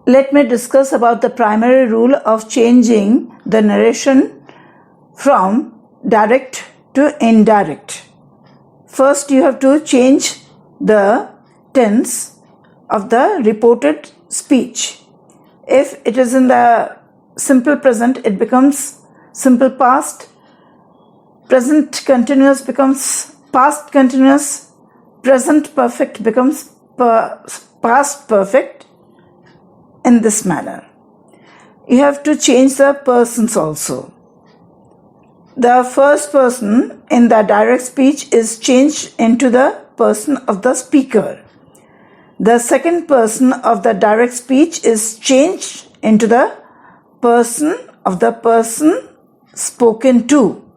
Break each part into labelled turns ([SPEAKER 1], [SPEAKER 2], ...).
[SPEAKER 1] Let me discuss about the primary rule of changing the narration from direct to indirect. First, you have to change the tense of the reported speech. If it is in the simple present, it becomes simple past. Present continuous becomes past continuous. Present perfect becomes past perfect. In this manner. You have to change the persons also. The first person in the direct speech is changed into the person of the speaker. The second person of the direct speech is changed into the person of the person spoken to.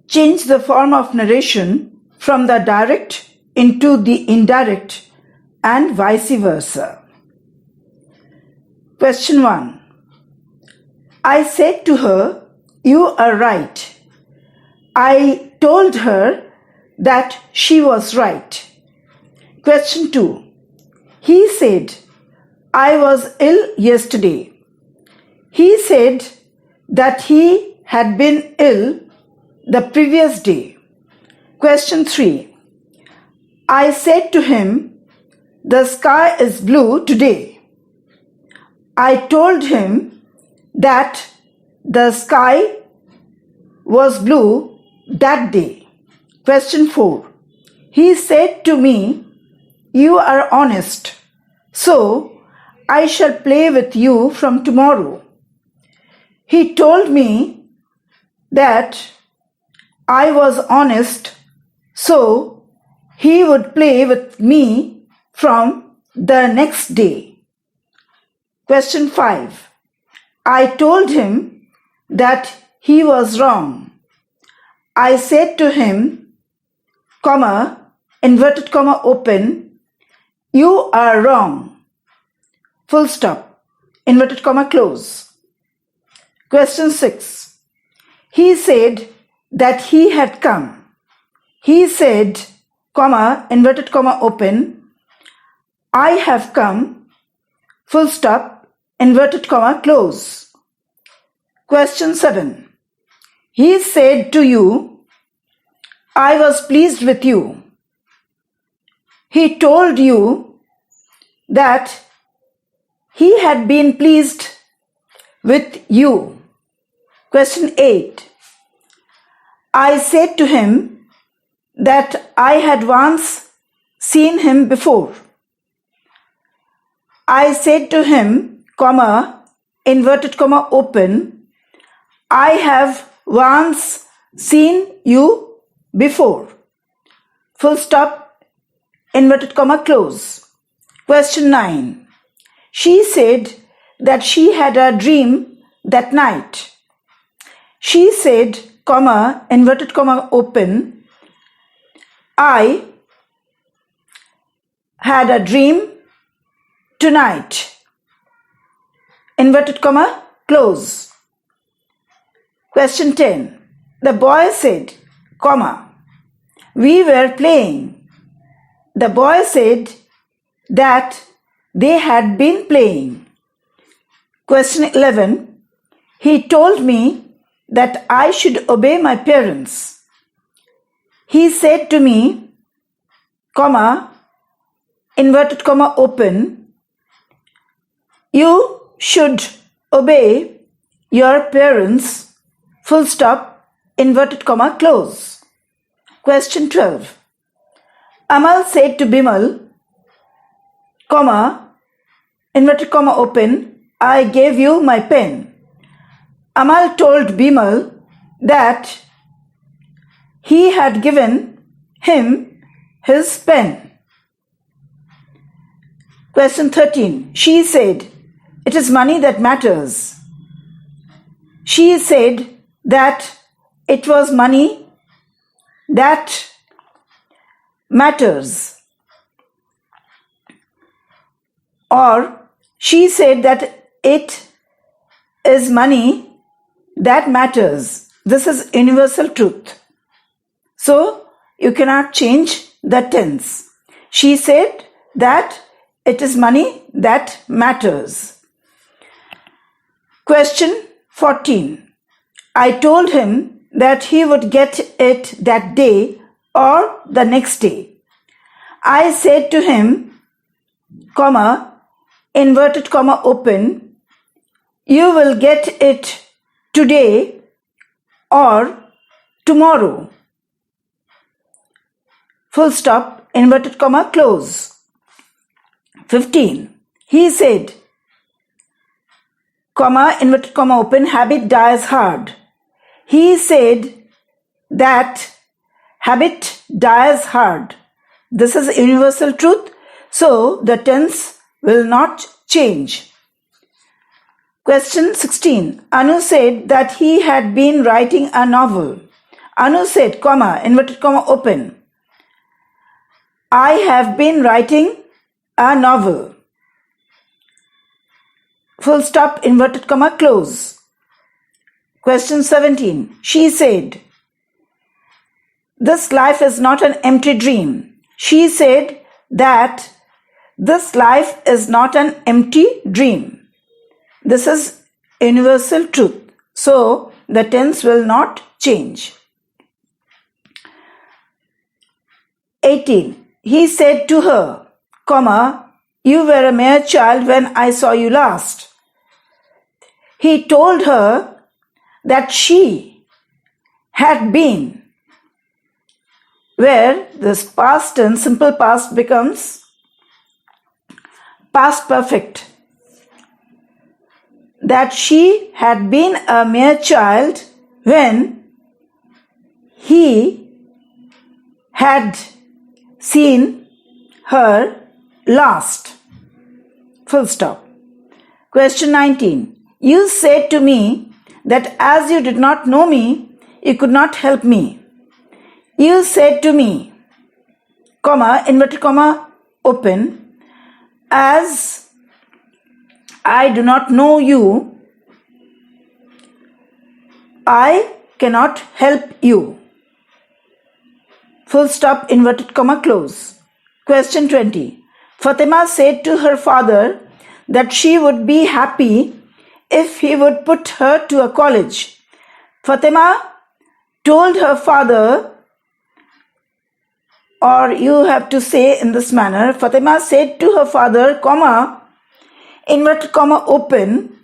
[SPEAKER 1] Change the form of narration from the direct into the indirect and vice versa. Question 1. I said to her, "You are right." I told her that she was right. Question 2. He said, "I was ill yesterday." He said that he had been ill the previous day. Question 3. I said to him, "The sky is blue today." I told him that the sky was blue that day. Question 4. He said to me, "You are honest, so I shall play with you from tomorrow." He told me that I was honest, so he would play with me from the next day. Question 5. I told him that he was wrong. I said to him, inverted comma open, "You are wrong." Full stop, inverted comma close. Question 6. He said that he had come. He said, inverted comma open, "I have come," full stop, inverted comma close. Question 7. He said to you, "I was pleased with you." He told you that he had been pleased with you. Question 8. I said to him that I had once seen him before. I said to him, inverted comma open, "I have once seen you before." Full stop, inverted comma close. Question 9. She said that she had a dream that night. She said, inverted comma open, "I had a dream tonight." Inverted comma close. Question 10. The boy said, "We were playing." The boy said that they had been playing. Question 11. He told me that I should obey my parents. He said to me, inverted comma open, "You should obey your parents," full stop, inverted comma close. Question 12. Amal said to Bimal, inverted comma open, "I gave you my pen." Amal told Bimal that he had given him his pen. Question 13. She said, "It is money that matters." She said that it was money that matters. Or she said that it is money that matters. This is universal truth. So you cannot change the tense. She said that It is money that matters. Question 14. I told him that he would get it that day or the next day. I said to him, comma, inverted comma open, you will get it today or tomorrow. Full stop, inverted comma close. 15. He said, comma, inverted comma open, habit dies hard. He said that habit dies hard. This is universal truth, so the tense will not change. Question 16. Anu said that he had been writing a novel. Anu said, comma, inverted comma open, I have been writing a novel. Full stop, inverted comma close. Question 17. She said, this life is not an empty dream. She said that this life is not an empty dream. This is universal truth, so the tense will not change. 18. He said to her, comma, you were a mere child when I saw you last. He told her that she had been, where this past tense, simple past becomes past perfect, that she had been a mere child when he had seen her last. Full stop. Question 19. You said to me that as you did not know me, you could not help me. You said to me, comma, inverted comma, open, as I do not know you, I cannot help you. Full stop, inverted comma, close. Question 20. Fatima said to her father that she would be happy if he would put her to a college. Fatima told her father, or you have to say in this manner, Fatima said to her father, comma, inverted comma open,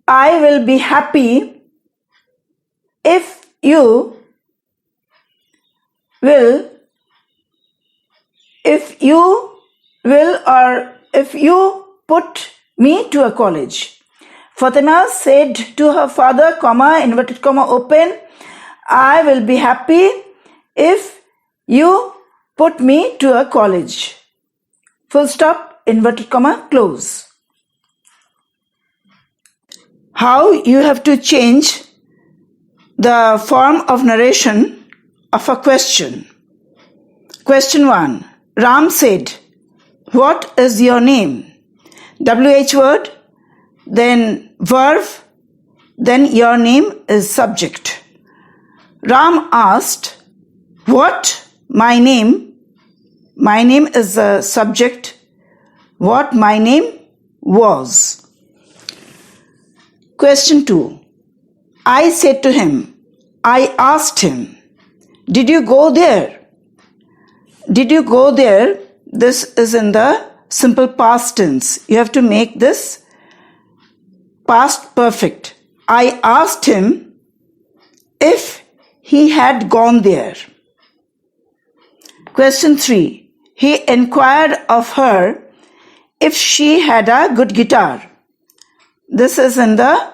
[SPEAKER 1] I will be happy if you will or if you put me to a college. Fatima said to her father, comma, inverted comma open, I will be happy if you put me to a college. Full stop, inverted comma, close. How you have to change the form of narration of a question. Question 1. Ram said, what is your name? WH word, then verb, then your name is subject. Ram asked, what my name? My name is the subject. What my name was. Question 2. I said to him, I asked him, did you go there? Did you go there? This is in the simple past tense. You have to make this past perfect. I asked him if he had gone there. Question 3. He inquired of her if she had a good guitar. This is in the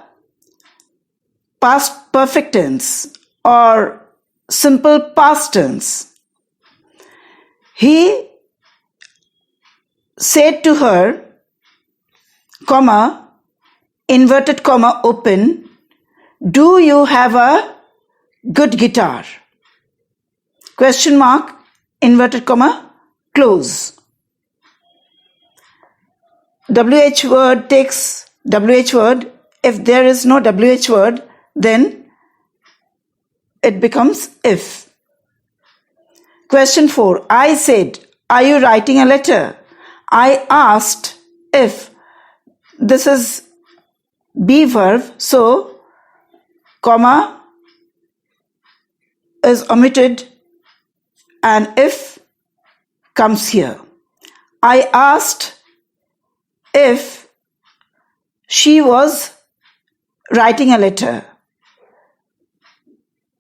[SPEAKER 1] past perfect tense or simple past tense. He said to her, comma, inverted comma open, do you have a good guitar? Question mark, inverted comma, close. WH word takes WH word. If there is no WH word, then it becomes if. Question 4. I said, are you writing a letter? I asked if. This is be verb, so comma is omitted and if comes here. I asked if she was writing a letter.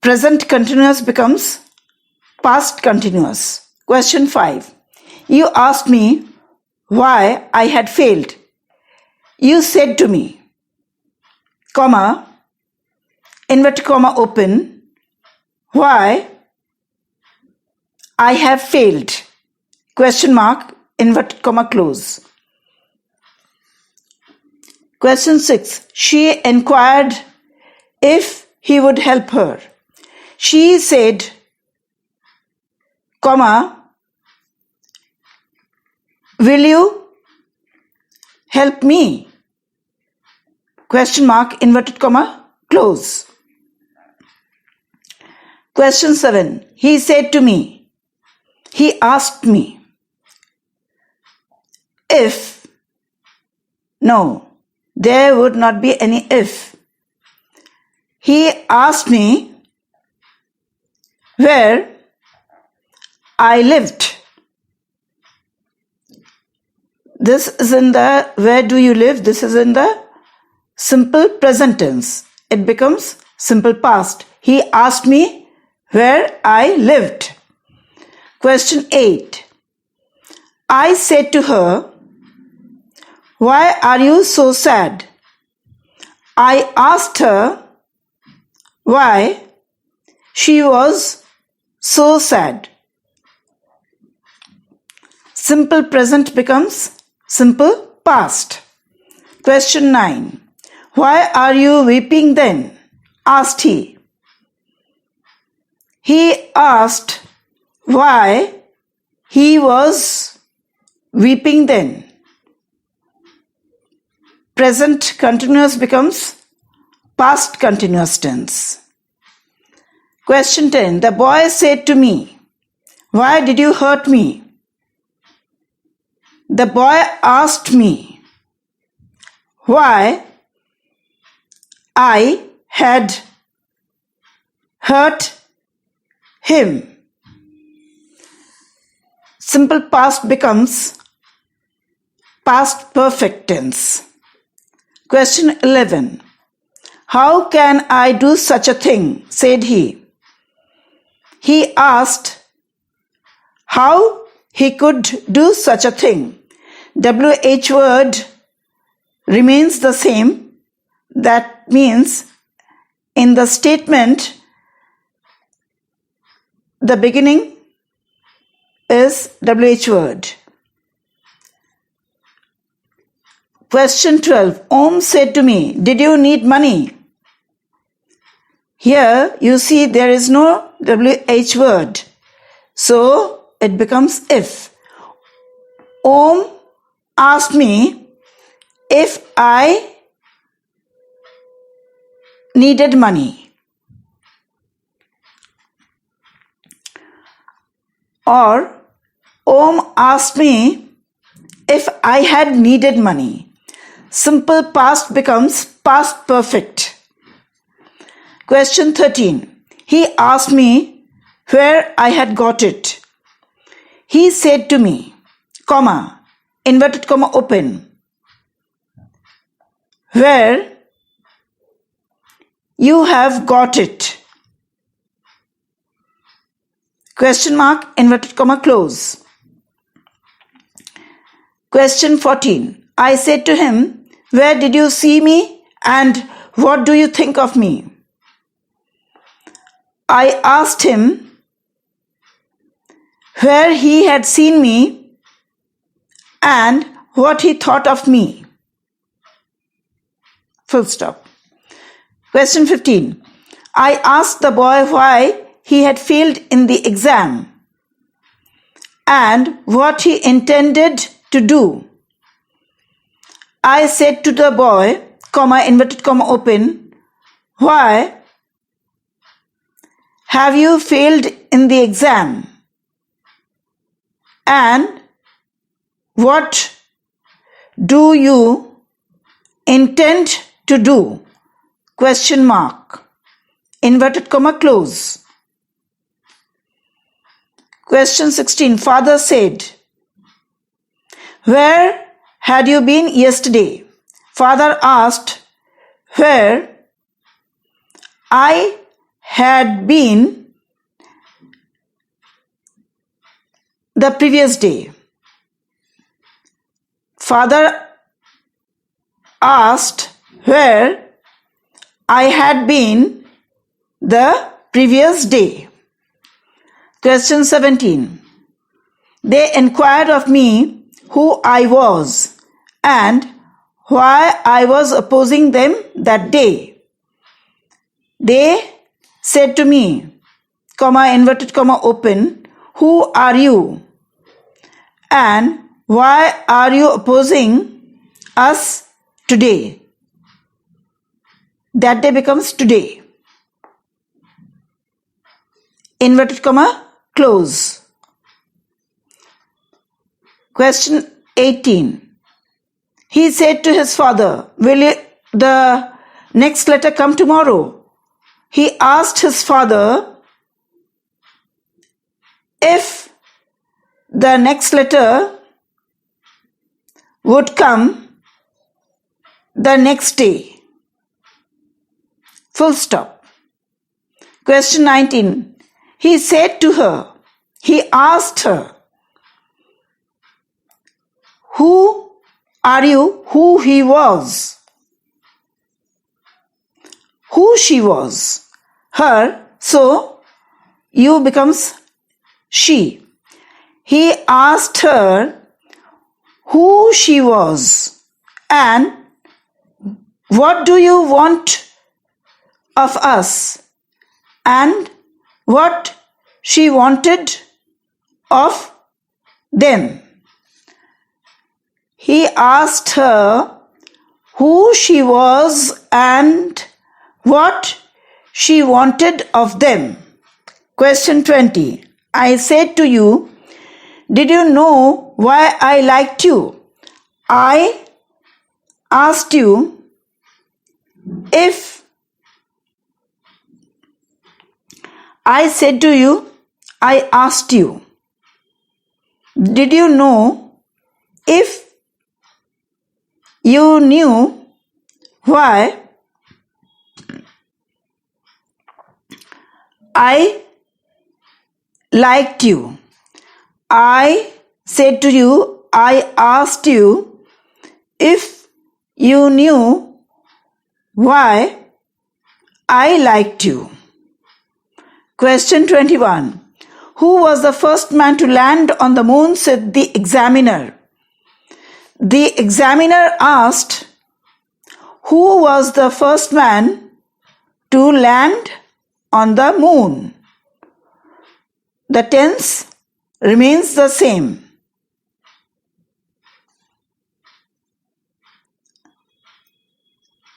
[SPEAKER 1] Present continuous becomes past continuous. Question 5. You asked me why I had failed. You said to me, comma, inverted comma open, why I have failed, question mark, inverted comma close. Question 6. She inquired if he would help her. She said, comma, will you help me? Question mark, inverted comma, close. Question 7. He said to me, he asked me if. No, there would not be any if. He asked me where I lived. This is in the where do you live? This is in the simple present tense. It becomes simple past. He asked me where I lived. Question 8. I said to her, why are you so sad? I asked her why she was so sad. Simple present becomes simple past. Question 9. Why are you weeping then? Asked he. He asked why he was weeping then. Present continuous becomes past continuous tense. Question 10. The boy said to me, why did you hurt me? The boy asked me why I had hurt him. Simple past becomes past perfect tense. Question 11. How can I do such a thing? Said he. He asked how he could do such a thing. WH word remains the same. That means in the statement, the beginning is WH word. Question 12. Om said to me, did you need money? Here you see there is no WH word. So it becomes if. Om asked me if I needed money. Or Om asked me if I had needed money. Simple past becomes past perfect. Question 13. He asked me where I had got it. He said to me, comma, inverted comma open, where you have got it. Question mark, inverted comma close. Question 14. I said to him, where did you see me and what do you think of me? I asked him where he had seen me and what he thought of me. Full stop. Question 15. I asked the boy why he had failed in the exam and what he intended to do. I said to the boy, comma, inverted comma open, why have you failed in the exam? And what do you intend to do? Question mark. Inverted comma close. Question 16. Father said, where had you been yesterday? Father asked, where I had been the previous day. Father asked where I had been the previous day. Question 17. They inquired of me who I was and why I was opposing them that day. They said to me, comma, inverted comma, open, who are you? And why are you opposing us today? That day becomes today. Inverted comma, close. Question 18. He said to his father, will the next letter come tomorrow? He asked his father if the next letter would come the next day. Full stop. Question 19. He said to her, he asked her, who are you? Who he was. Who she was. Her, so you becomes she. He asked her who she was and what do you want of us, and what she wanted of them. He asked her who she was and what she wanted of them. Question 20. I said to you, did you know why I liked you? I asked you if I said to you, I asked you. Did you know if you knew why I liked you? I said to you, I asked you if you knew why I liked you. Question 21. Who was the first man to land on the moon? Said the examiner. The examiner asked, who was the first man to land on the moon? The tense remains the same.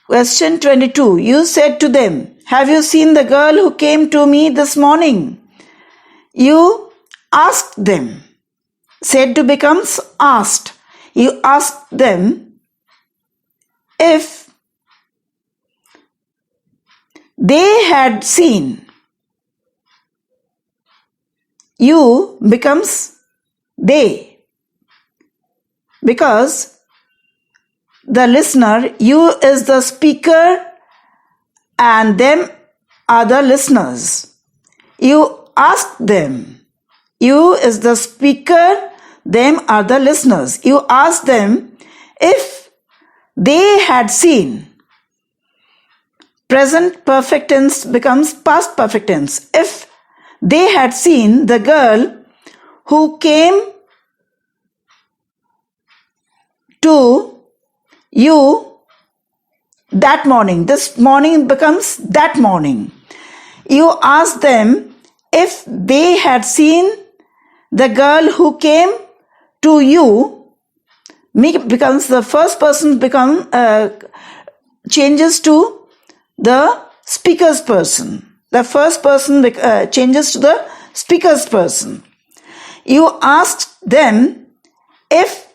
[SPEAKER 1] Question 22. You said to them, have you seen the girl who came to me this morning? You asked them. Said to becomes asked. You asked them if they had seen. You becomes they, because the listener, you is the speaker and them are the listeners. You ask them. You is the speaker, them are the listeners. You ask them if they had seen. Present perfect tense becomes past perfect tense. If they had seen the girl who came to you that morning. This morning becomes that morning. You ask them if they had seen the girl who came to you. Becomes the first person changes to the speaker's person. The first person changes to the speaker's person. you asked them if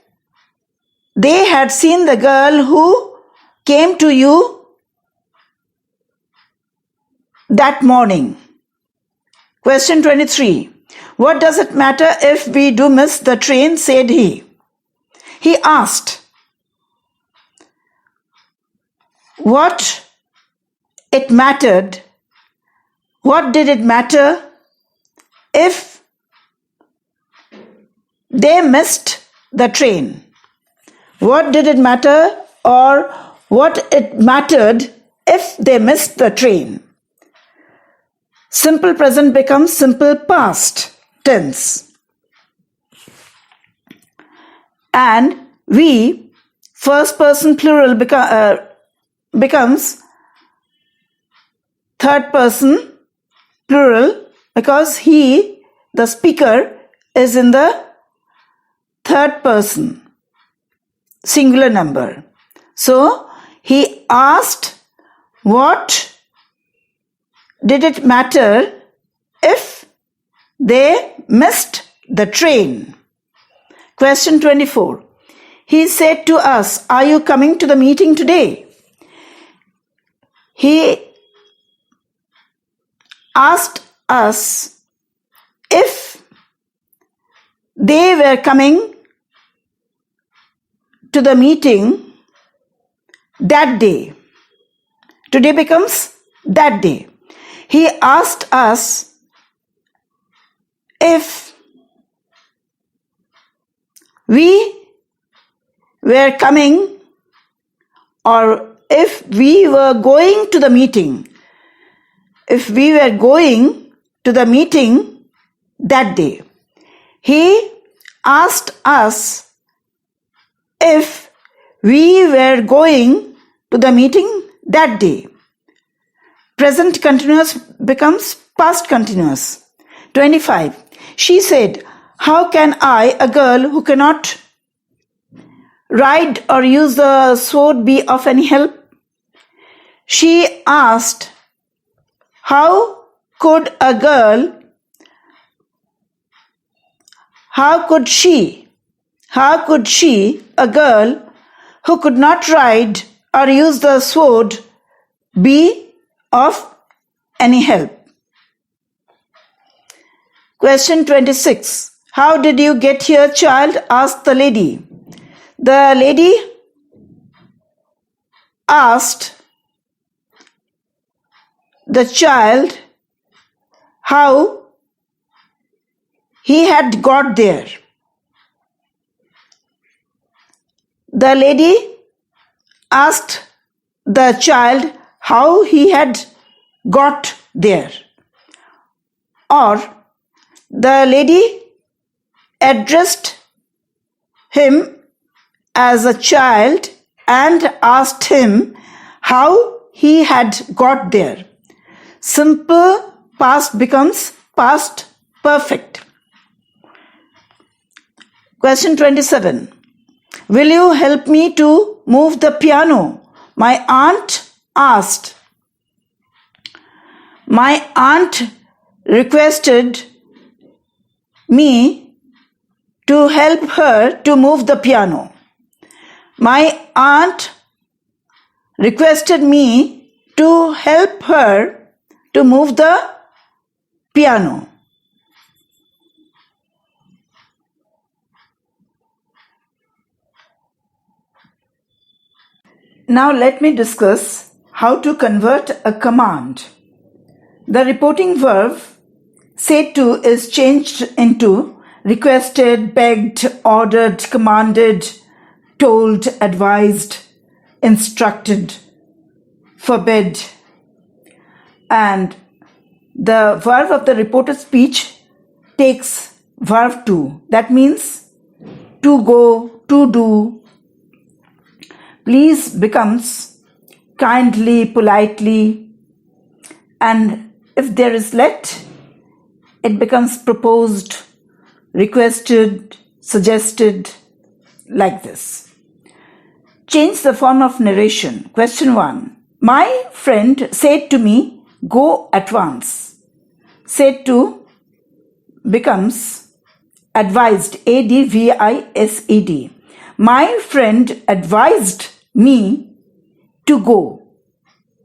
[SPEAKER 1] they had seen the girl who came to you that morning. Question 23. What does it matter if we do miss the train, said he. He asked what it mattered. What did it matter if they missed the train? What did it matter, or what it mattered if they missed the train? Simple present becomes simple past tense. And we, first person plural becomes third person plural because he, the speaker, is in the third person singular number. So he asked, what did it matter if they missed the train? Question 24. He said to us, are you coming to the meeting today? He asked us if they were coming to the meeting that day. Today becomes that day. He asked us if we were coming or if we were going to the meeting. If we were going to the meeting that day. He asked us if we were going to the meeting that day. Present continuous becomes past continuous. 25. She said, how can I, a girl who cannot ride or use the sword, be of any help? She asked, how could she, a girl who could not ride or use the sword, be of any help? Question 26. How did you get here, child? Asked the lady. The lady asked the child how he had got there. The lady asked the child how he had got there. Or the lady addressed him as a child and asked him how he had got there. Simple past becomes past perfect. Question 27. Will you help me to move the piano? My aunt asked. My aunt requested me to help her to move the piano. My aunt requested me to help her to move the piano. Now let me discuss how to convert a command. The reporting verb said to is changed into requested, begged, ordered, commanded, told, advised, instructed, forbid. And the verb of the reported speech takes verb to. That means to go, to do. Please becomes kindly, politely. And if there is let, it becomes proposed, requested, suggested, like this. Change the form of narration. Question 1. My friend said to me, go at once. Said to becomes advised, A-D-V-I-S-E-D. My friend advised me to go.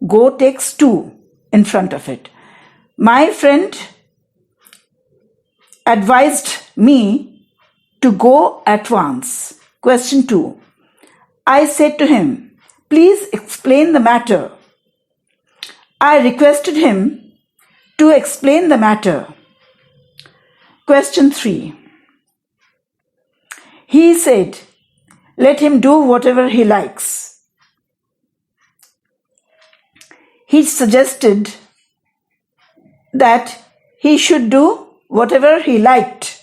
[SPEAKER 1] Go takes to in front of it. My friend advised me to go at once. Question 2. I said to him, please explain the matter. I requested him to explain the matter. Question 3. He said, let him do whatever he likes. He suggested that he should do whatever he liked.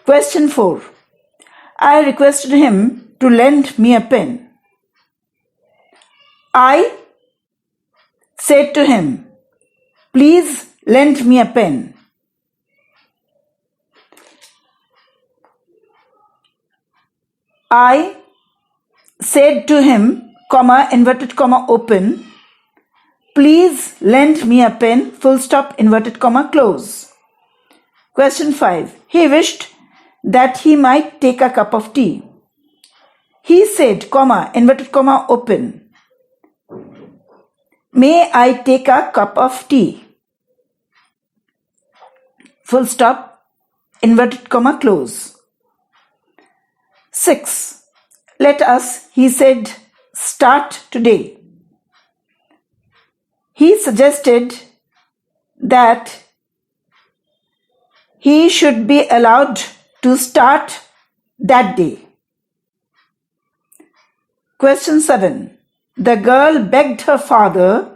[SPEAKER 1] Question 4. I requested him to lend me a pen. I said to him, please lend me a pen. I said to him, comma, inverted comma, open, please lend me a pen, full stop, inverted comma, close. Question 5. He wished that he might take a cup of tea. He said, comma, inverted comma, open, may I take a cup of tea? Full stop, inverted comma, close. 6. Let us, he said, start today. He suggested that he should be allowed to start that day. Question 7. The girl begged her father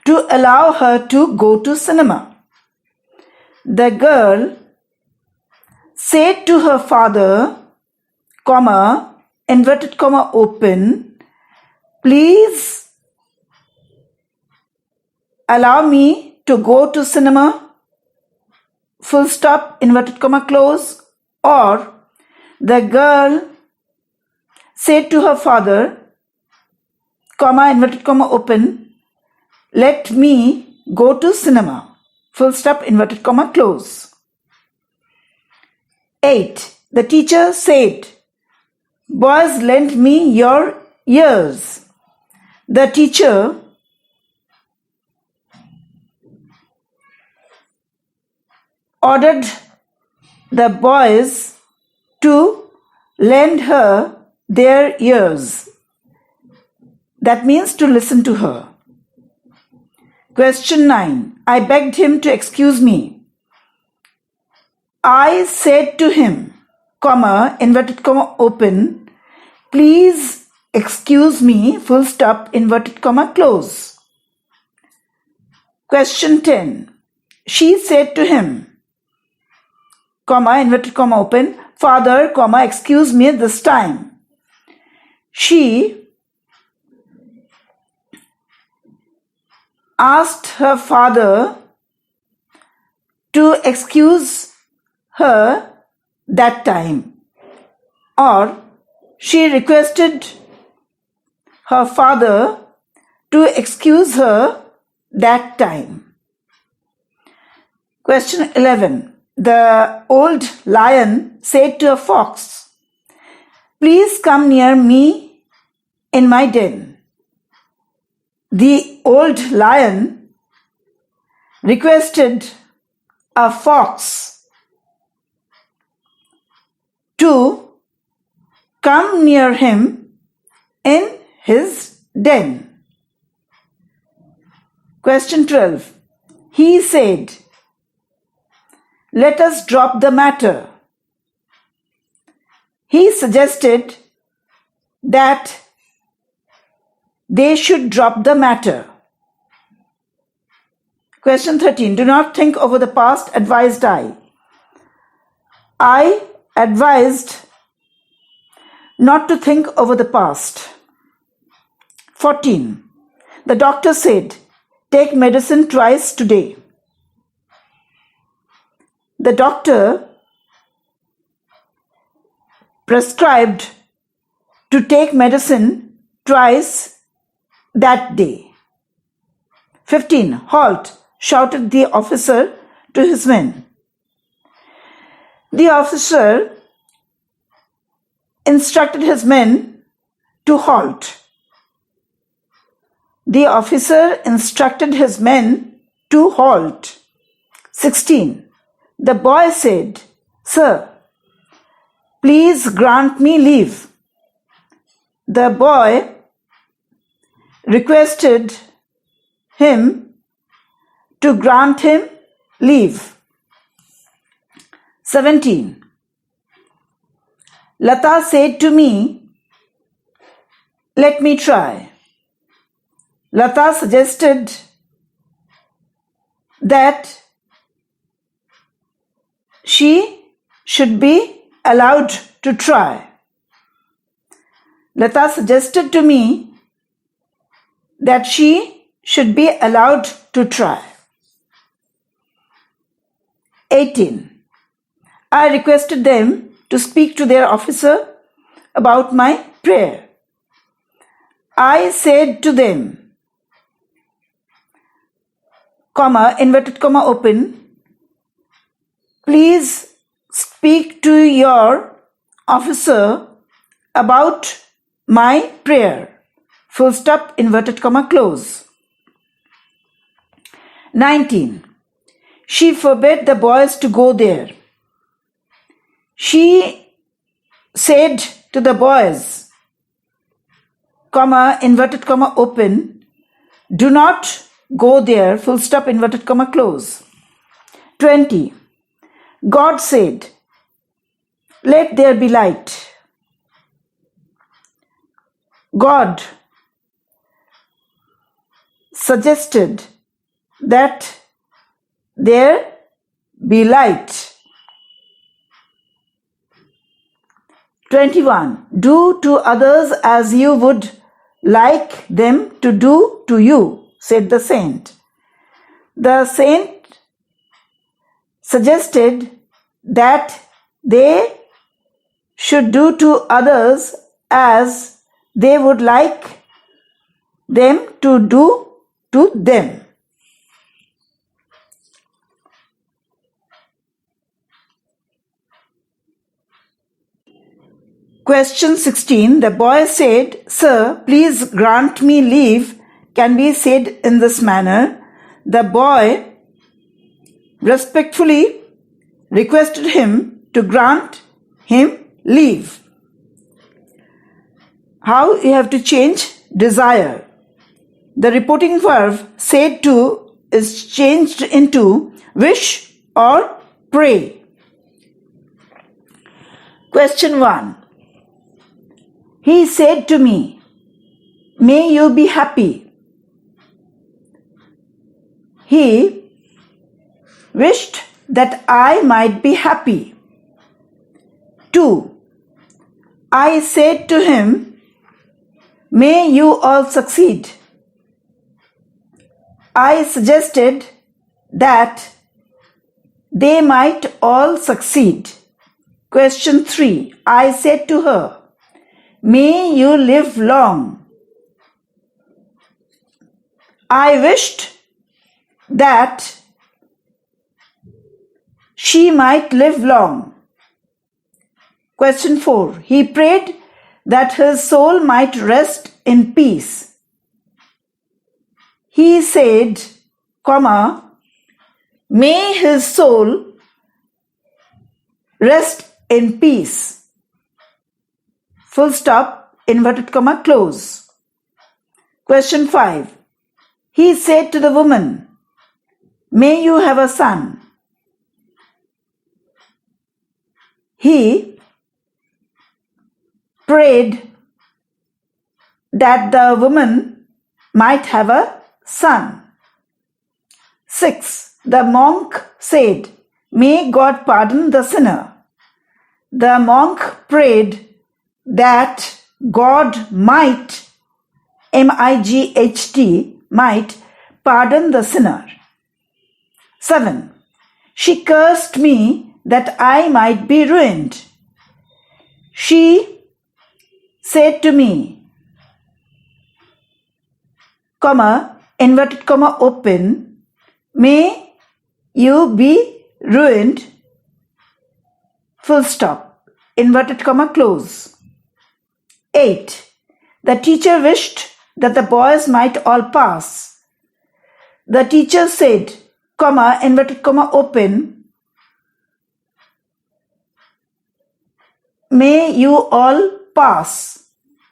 [SPEAKER 1] to allow her to go to cinema. The girl said to her father, comma, inverted comma, open, please allow me to go to cinema, full stop, inverted comma, close. Or the girl said to her father, comma, inverted comma, open, let me go to cinema, full stop, inverted comma, close. 8. The teacher said, boys, lend me your ears. The teacher ordered the boys to lend her their ears. That means to listen to her. Question 9. I begged him to excuse me. I said to him, comma, inverted comma, open, please excuse me, full stop, inverted comma, close. Question 10. She said to him, comma, inverted comma, open, father, comma, excuse me this time. She asked her father to excuse her that time, or she requested her father to excuse her that time. Question 11. The old lion said to a fox, please come near me in my den. The old lion requested a fox to come near him in his den. Question 12. He said, let us drop the matter. He suggested that they should drop the matter. Question 13. Do not think over the past, advised I. I advised not to think over the past. 14. The doctor said, take medicine twice today. The doctor prescribed to take medicine twice that day. 15. Halt, shouted the officer to his men. The officer instructed his men to halt. The officer instructed his men to halt. 16. The boy said, "Sir, please grant me leave." The boy requested him to grant him leave. 17. Lata said to me, "Let me try." Lata suggested that she should be allowed to try. Lata suggested to me that she should be allowed to try. 18. I requested them to speak to their officer about my prayer. I said to them, inverted comma open, "Please speak to your officer about my prayer." Full stop, inverted comma close. 19. She forbade the boys to go there. She said to the boys, inverted comma open, "Do not go there." Full stop, inverted comma close. 20. God said, "Let there be light." God suggested that there be light. 21. Do to others as you would like them to do to you, said the saint. The saint suggested that they should do to others as they would like them to do to them. Question 16. The boy said, "Sir, please grant me leave," can be said in this manner. The boy respectfully requested him to grant him leave. How you have to change desire. The reporting verb said to is changed into wish or pray. Question 1. He said to me, "May you be happy." He wished that I might be happy. 2. I said to him, "May you all succeed." I suggested that they might all succeed. Question 3. I said to her, "May you live long." I wished that she might live long. Question 4. He prayed that his soul might rest in peace. He said, "May his soul rest in peace." Full stop, inverted comma close. Question 5. He said to the woman, "May you have a son." He prayed that the woman might have a son. 6. The monk said, "May God pardon the sinner." The monk prayed that God might, M-I-G-H-T, might pardon the sinner. 7. She cursed me that I might be ruined. She said to me, inverted comma open, "May you be ruined full stop, inverted comma, close. 8. The teacher wished that the boys might all pass. The teacher said, comma, inverted comma, open, may you all pass,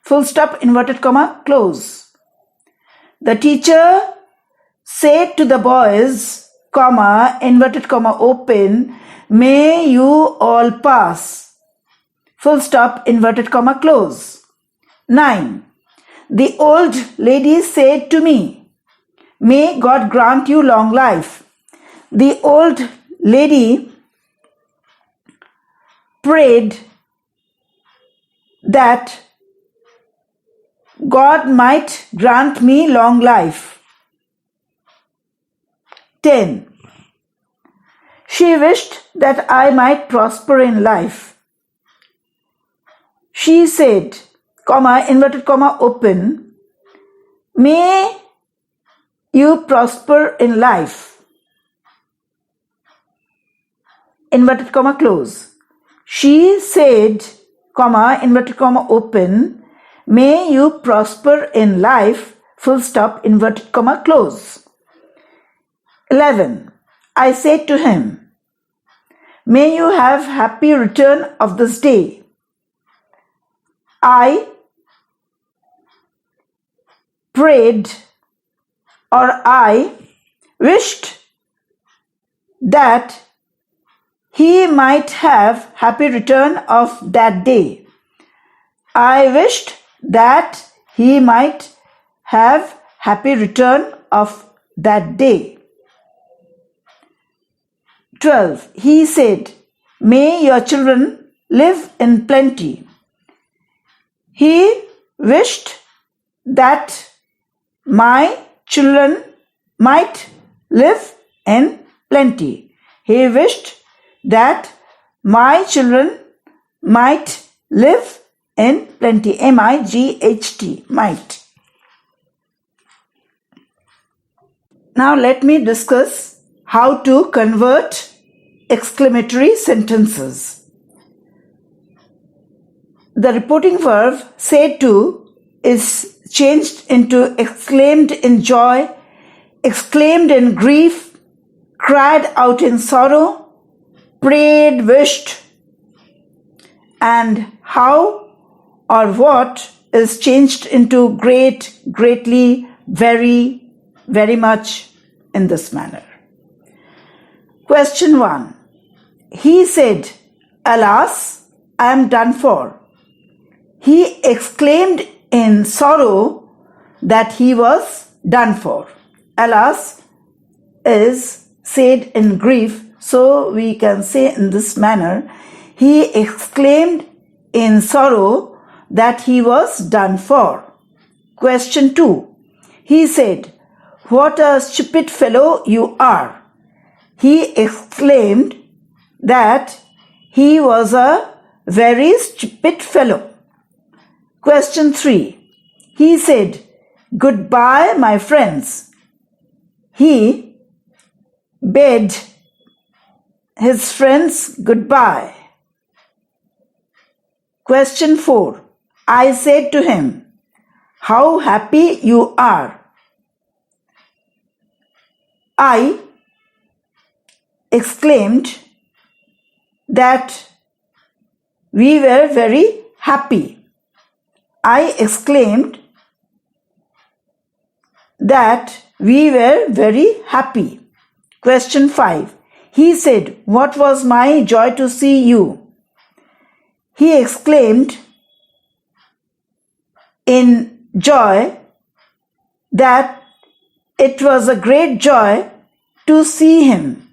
[SPEAKER 1] full stop, inverted comma, close. The teacher said to the boys, comma, inverted comma, open, may you all pass, full stop, inverted comma, close. 9. The old lady said to me, may God grant you long life. The old lady prayed that God might grant me long life. 10. She wished that I might prosper in life. She said, comma, inverted comma, open, may you prosper in life, inverted comma, close. She said, comma, inverted comma, open, may you prosper in life, full stop, inverted comma, close. 11. I said to him, may you have happy return of this day. I prayed, or I wished that he might have happy return of that day. I wished that he might have happy return of that day. 12. He said, may your children live in plenty. He wished that my children might live in plenty. He wished that my children might live in plenty. M-I-G-H-T, might. Now let me discuss how to convert exclamatory sentences. The reporting verb said to is changed into exclaimed in joy, exclaimed in grief, cried out in sorrow, prayed, wished, and how or what is changed into great, greatly, very, very much in this manner. Question 1. He said, alas, I am done for. He exclaimed in sorrow that he was done for. Alas is said in grief, so we can say in this manner, he exclaimed in sorrow that he was done for. Question 2. He said, what a stupid fellow you are. He exclaimed that he was a very stupid fellow. Question 3. He said, goodbye, my friends. He bade his friends goodbye. Question 4. I said to him, how happy you are. I exclaimed that we were very happy. I exclaimed that we were very happy. Question 5. He said, what was my joy to see you. He exclaimed in joy that it was a great joy to see him.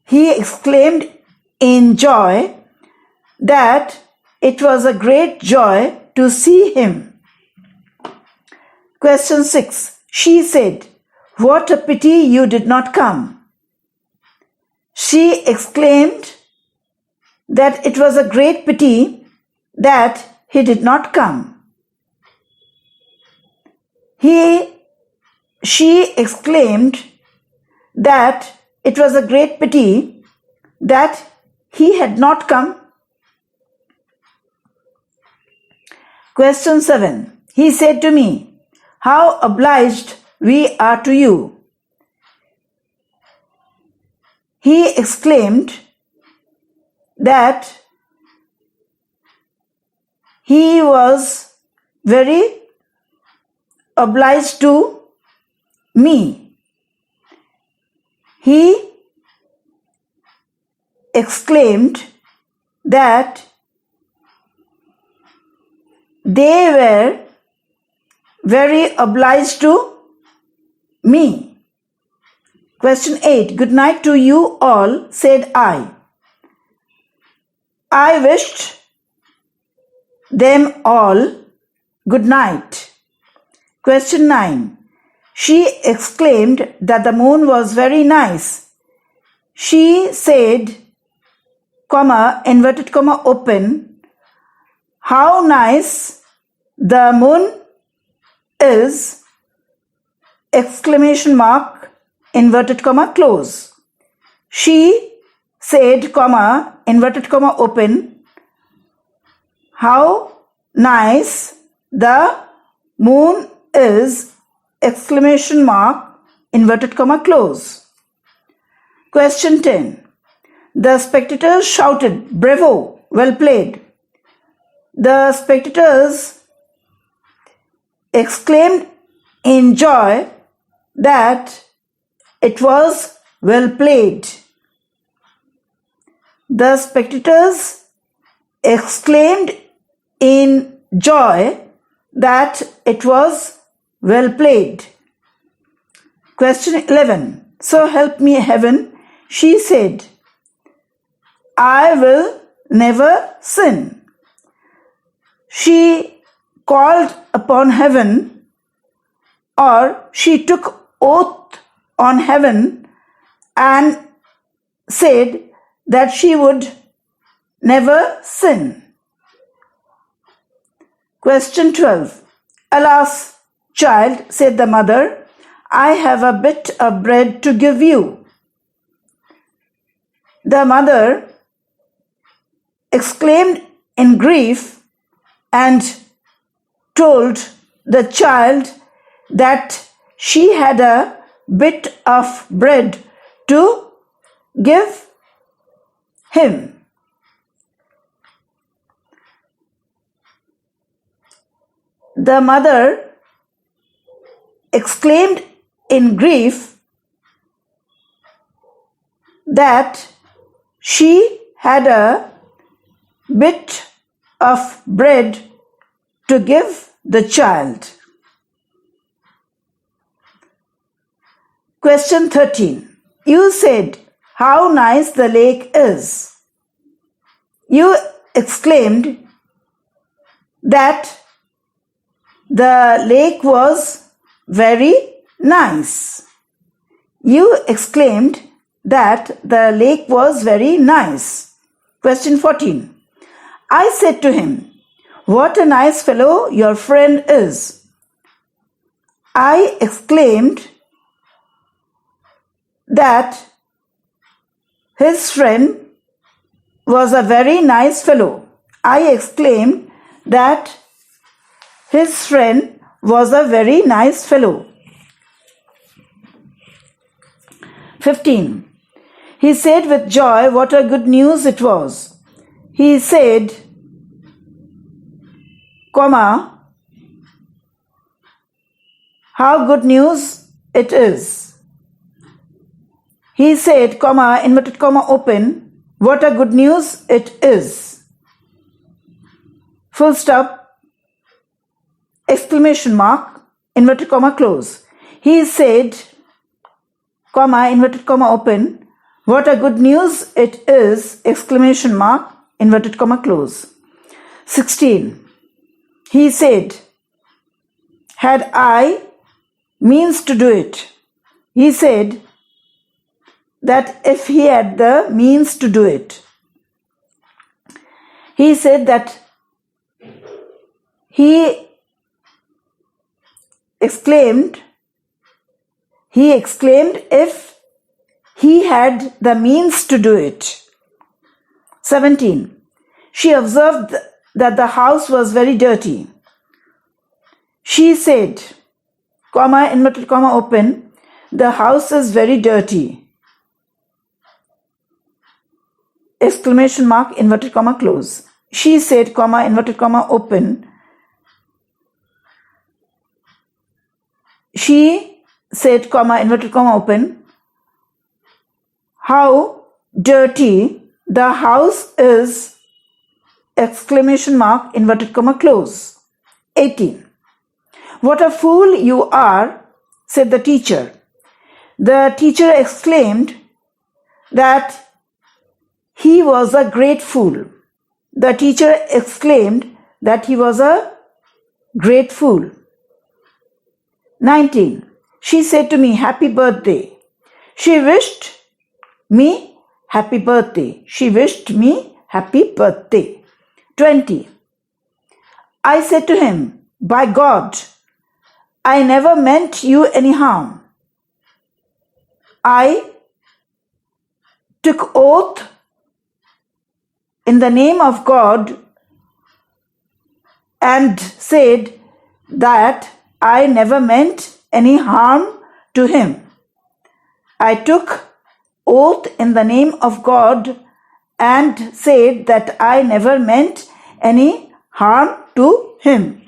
[SPEAKER 1] He exclaimed in joy that it was a great joy to see him. Question 6. She said, what a pity you did not come. She exclaimed that it was a great pity that he did not come. She exclaimed that it was a great pity that he had not come Question 7. He said to me, "How obliged we are to you." He exclaimed that he was very obliged to me. He exclaimed that they were very obliged to me. Question 8. "Good night to you all," said I. I wished them all good night. Question 9. She exclaimed that the moon was very nice. She said, inverted comma open, "How nice the moon is," exclamation mark, inverted comma close. She said, inverted comma open, "How nice the moon is," exclamation mark, inverted comma close. Question 10. The spectators shouted, "Bravo, well played." The spectators exclaimed in joy that it was well played. The spectators exclaimed in joy that it was well played. Question 11. "So help me heaven," she said, "I will never sin." She called upon heaven, or she took oath on heaven and said that she would never sin. Question 12. "Alas, child," said the mother, "I have a bit of bread to give you." The mother exclaimed in grief and told the child that she had a bit of bread to give him. The mother exclaimed in grief that she had a bit of bread to give the child. Question 13. You said, "How nice the lake is." You exclaimed that the lake was very nice. You exclaimed that the lake was very nice. Question 14. I said to him, "What a nice fellow your friend is." I exclaimed that his friend was a very nice fellow. I exclaimed that his friend was a very nice fellow. 15. He said with joy what a good news it was. He said, "How good news it is." He said, inverted comma open, "What a good news it is." Full stop, exclamation mark, inverted comma close. He said, inverted comma open, "What a good news it is," exclamation mark, inverted comma close. 16. He said, "Had I means to do it." He said that if he had the means to do it. He said that he exclaimed if he had the means to do it. 17. She observed that the house was very dirty. She said, comma, inverted comma open, the house is very dirty. Exclamation mark, inverted comma close. She said, comma, inverted comma open, she said, comma, inverted comma open, how dirty the house is, exclamation mark, inverted comma close. 18. What a fool you are, said the teacher. The teacher exclaimed that he was a great fool. The teacher exclaimed that he was a great fool. 19. She said to me, happy birthday. She wished me happy birthday. She wished me happy birthday. 20. I said to him, by God, I never meant you any harm. I took oath in the name of God and said that I never meant any harm to him. I took oath in the name of God and said that I never meant any harm to him.